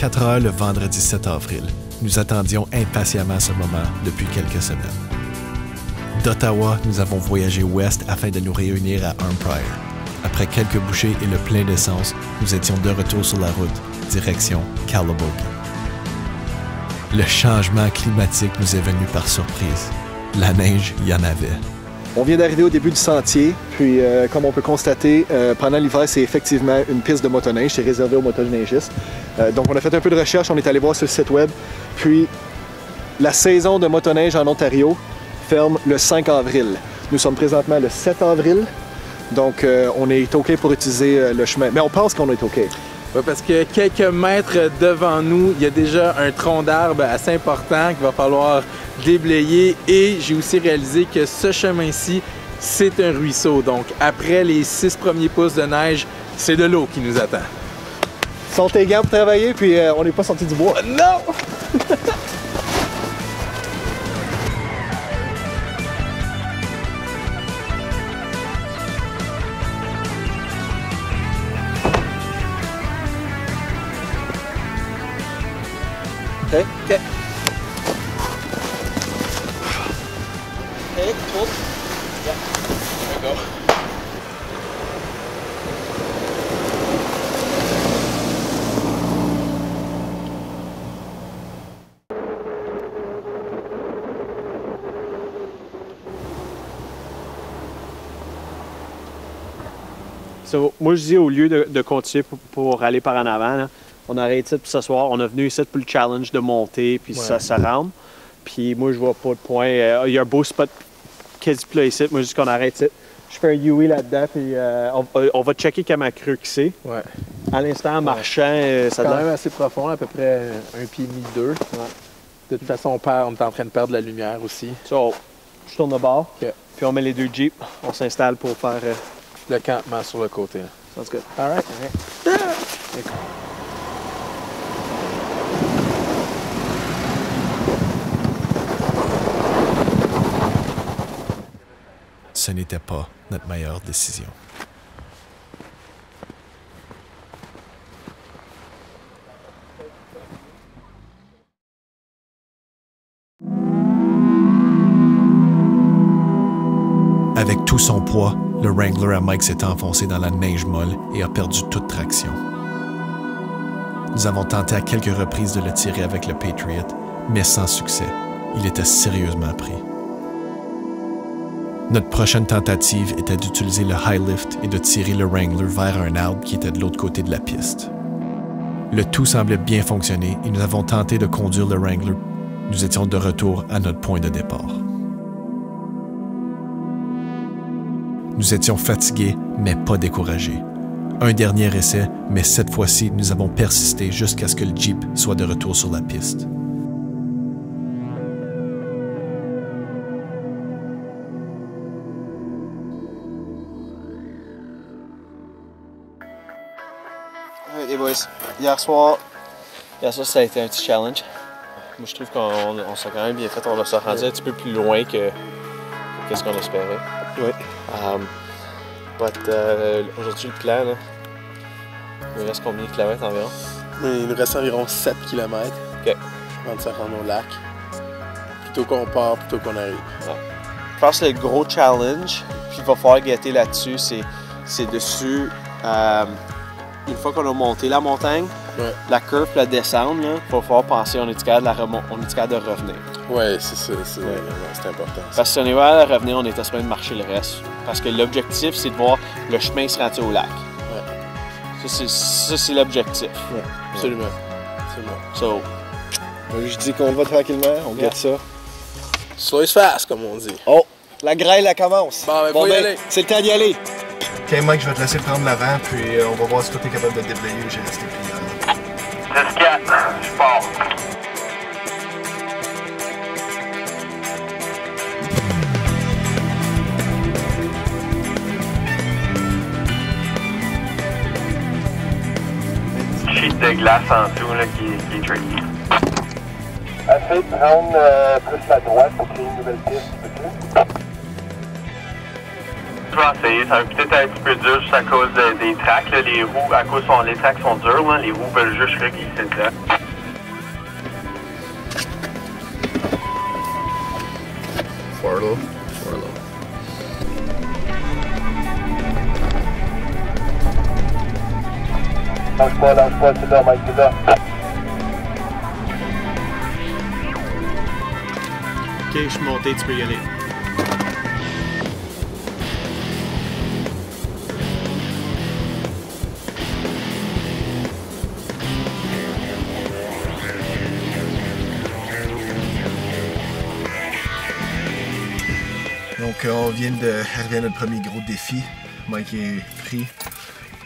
4 heures le vendredi 7 avril. Nous attendions impatiemment ce moment depuis quelques semaines. D'Ottawa, nous avons voyagé ouest afin de nous réunir à Arnprior. Après quelques bouchées et le plein d'essence, nous étions de retour sur la route, direction Calabogie. Le changement climatique nous est venu par surprise. La neige, il y en avait. On vient d'arriver au début du sentier, puis comme on peut constater, pendant l'hiver, c'est effectivement une piste de motoneige, c'est réservé aux motoneigistes. Donc on a fait un peu de recherche, on est allé voir sur le site web, puis la saison de motoneige en Ontario ferme le 5 avril. Nous sommes présentement le 7 avril, donc on est OK pour utiliser le chemin, mais on pense qu'on est OK. Oui, parce que quelques mètres devant nous, il y a déjà un tronc d'arbre assez important qu'il va falloir déblayer et j'ai aussi réalisé que ce chemin-ci, c'est un ruisseau. Donc après les 6 premiers pouces de neige, c'est de l'eau qui nous attend. Sont tes gants pour travailler, puis on n'est pas sorti du bois. Non! OK. OK. Hey, hold. Yeah. There we go. So, moi, je dis au lieu de continuer pour aller par en avant, là, on arrête ici pour s'asseoir. On est venu ici pour le challenge de monter, puis ça rampe. Puis moi, je vois pas de point. Il y a un beau spot quasi plat ici. Moi, juste qu'on arrête ici. Je fais un UE là-dedans, puis on va checker comme un creux que c'est. Ouais. À l'instant, en marchant, c'est quand même assez profond, à peu près 1,5 pied, 2. Ouais. De toute façon, on est en train de perdre la lumière aussi. So, je tourne de bord, OK. Puis on met les 2 Jeeps. On s'installe pour faire... le campement sur le côté. Sounds good. All right. Ce n'était pas notre meilleure décision. Avec tout son poids, le Wrangler à Mike s'est enfoncé dans la neige molle et a perdu toute traction. Nous avons tenté à quelques reprises de le tirer avec le Patriot, mais sans succès. Il était sérieusement pris. Notre prochaine tentative était d'utiliser le high lift et de tirer le Wrangler vers un arbre qui était de l'autre côté de la piste. Le tout semblait bien fonctionner et nous avons tenté de conduire le Wrangler. Nous étions de retour à notre point de départ. Nous étions fatigués, mais pas découragés. Un dernier essai, mais cette fois-ci, nous avons persisté jusqu'à ce que le Jeep soit de retour sur la piste. Les boys, hier soir, ça a été un petit challenge. Moi, je trouve qu'on s'est quand même bien fait. On s'est rendu un petit peu plus loin que ce qu'on espérait. Oui. Aujourd'hui, le plan, là, il nous reste combien de kilomètres environ? Il nous reste environ 7 km OK. avant de se rendre au lac. Plutôt qu'on part, plutôt qu'on arrive. Ouais. Je pense que le gros challenge, puis il va falloir guetter là-dessus, c'est dessus. Une fois qu'on a monté la montagne, la curve, la descente, il va falloir penser on est capable de revenir. Oui, c'est ça, c'est important. Parce que si on est capable de revenir, on est supposé de marcher le reste. Parce que l'objectif, c'est de voir le chemin se rendre au lac. Ouais. Ça, c'est l'objectif. Ouais, absolument. So, je dis qu'on va tranquillement, on guette ça. Slow is fast, comme on dit. Oh, la grêle, elle commence. Faut y aller. C'est le temps d'y aller. OK, Mike, je vais te laisser prendre l'avant, puis on va voir si toi, t'es capable de déblayer ou j'ai resté pris. 10-4, je pars. Sheet de glace en dessous là, qui est tricky. Essaye de prendre plus la droite pour créer une nouvelle piste, peux-tu? Je vais essayer, ça va peut-être être un petit peu dur juste à cause des tracks. Là, les roues, à cause les tracks sont durs, là, les roues veulent juste reglisser le track. low. Lâche pas, c'est là, Mike, c'est là. Ok, je suis monté, tu peux y aller. Donc on vient d'arriver à notre premier gros défi. Mike est pris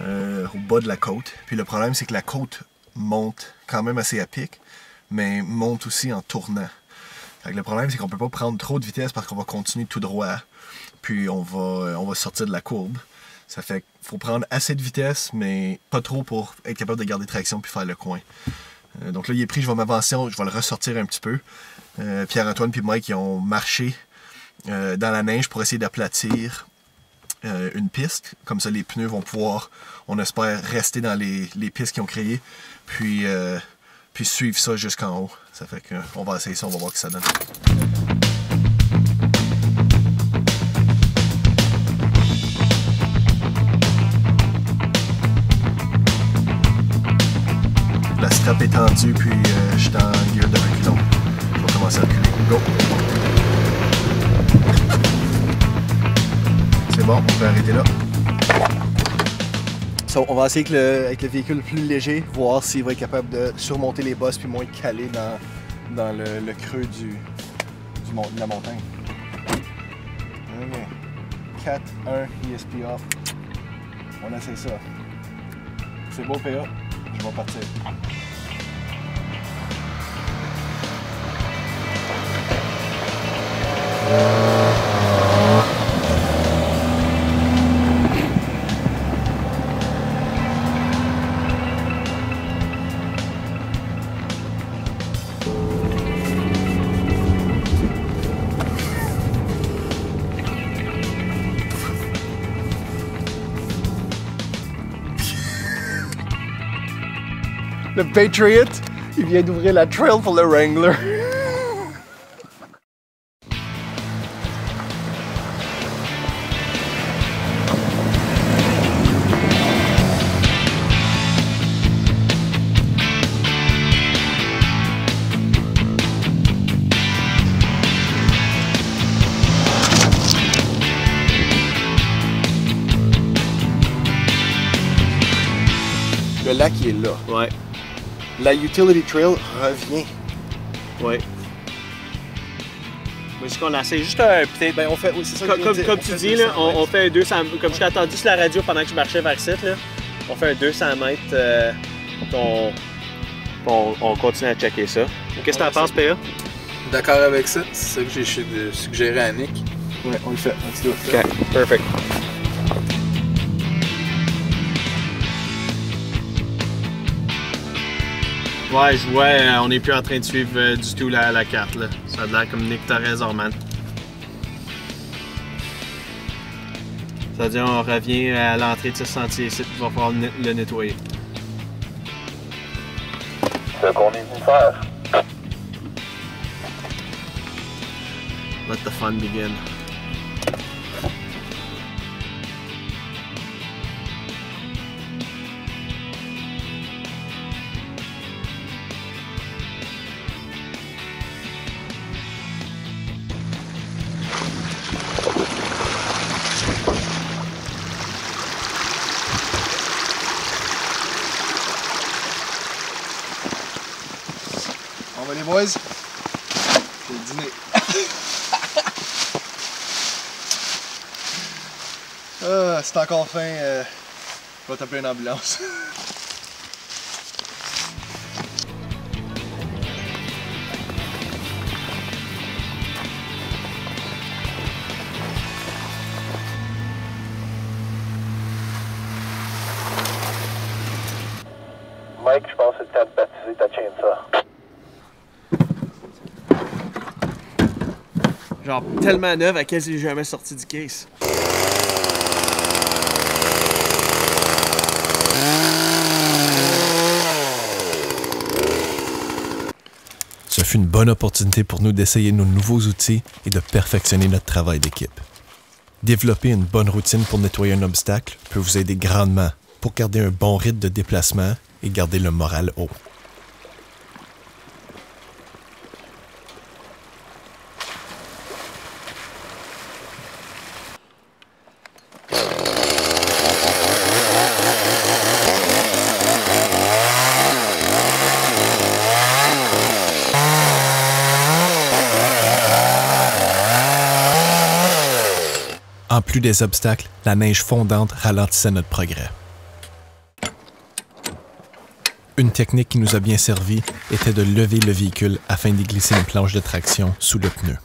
au bas de la côte. Puis le problème c'est que la côte monte quand même assez à pic, mais monte aussi en tournant. Fait que le problème c'est qu'on peut pas prendre trop de vitesse parce qu'on va continuer tout droit. Puis on va sortir de la courbe. Ça fait qu'il faut prendre assez de vitesse, mais pas trop pour être capable de garder traction puis faire le coin. Donc là il est pris, je vais m'avancer, je vais le ressortir un petit peu. Pierre-Antoine puis Mike ils ont marché dans la neige pour essayer d'aplatir une piste. Comme ça, les pneus vont pouvoir, on espère, rester dans les pistes qu'ils ont créées, puis suivre ça jusqu'en haut. Ça fait qu'on va essayer ça, on va voir ce que ça donne. La strap est tendue, puis je suis en gear de reculon. Je vais commencer à reculer. Go! C'est bon, on peut arrêter là. So, on va essayer avec le véhicule plus léger, voir s'il va être capable de surmonter les bosses puis moins calé dans le creux de la montagne. Okay. 4, 1, ESP off. On essaie ça. C'est beau, PA. Je vais partir. Le Patriot, il vient d'ouvrir la trail pour le Wrangler. Le lac il est là. Ouais. La Utility Trail revient. Ouais. Mais ce qu'on essaie juste peut-être. Ben on fait, oui, c'est ça comme tu dis, là, on fait un 200. Comme je t'ai entendu sur la radio pendant que je marchais vers le site, là, on fait un 200 mètres. On continue à checker ça. Qu'est-ce que t'en penses, PA? D'accord avec ça? C'est ça que j'ai suggéré à Nick. Ouais, on le fait. Ok, perfect. Ouais, je vois, on n'est plus en train de suivre du tout la carte, là. Ça a l'air comme Nick, t'as raison, man. Ça veut dire on revient à l'entrée de ce sentier ici, il va falloir le nettoyer. C'est ce qu'on est venu faire. Let the fun begin. On va les boys. C'est le dîner. C'est encore faim. Je vais t'appeler une ambulance. Mike, je pense que c'est le temps de baptiser ta chainsaw. Genre tellement neuve à laquelle j'ai jamais sorti du case. Ce fut une bonne opportunité pour nous d'essayer nos nouveaux outils et de perfectionner notre travail d'équipe. Développer une bonne routine pour nettoyer un obstacle peut vous aider grandement pour garder un bon rythme de déplacement et garder le moral haut. En plus des obstacles, la neige fondante ralentissait notre progrès. Une technique qui nous a bien servi était de lever le véhicule afin d'y glisser une planche de traction sous le pneu.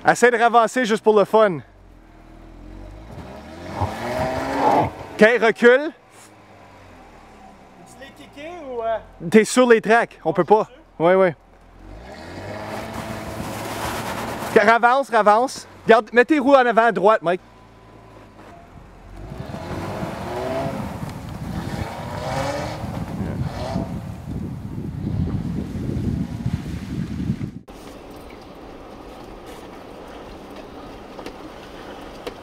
Essaie de ravancer juste pour le fun. OK, recule. Tu l'as kické ou... T'es sur les tracks, on peut pas. Oui, oui. Ravance, ravance. Garde, mets tes roues en avant à droite, Mike.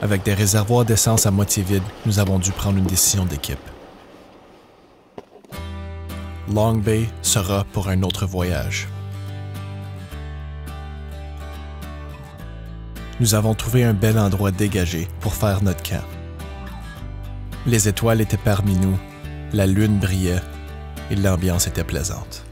Avec des réservoirs d'essence à moitié vides, nous avons dû prendre une décision d'équipe. Long Bay sera pour un autre voyage. Nous avons trouvé un bel endroit dégagé pour faire notre camp. Les étoiles étaient parmi nous, la lune brillait et l'ambiance était plaisante.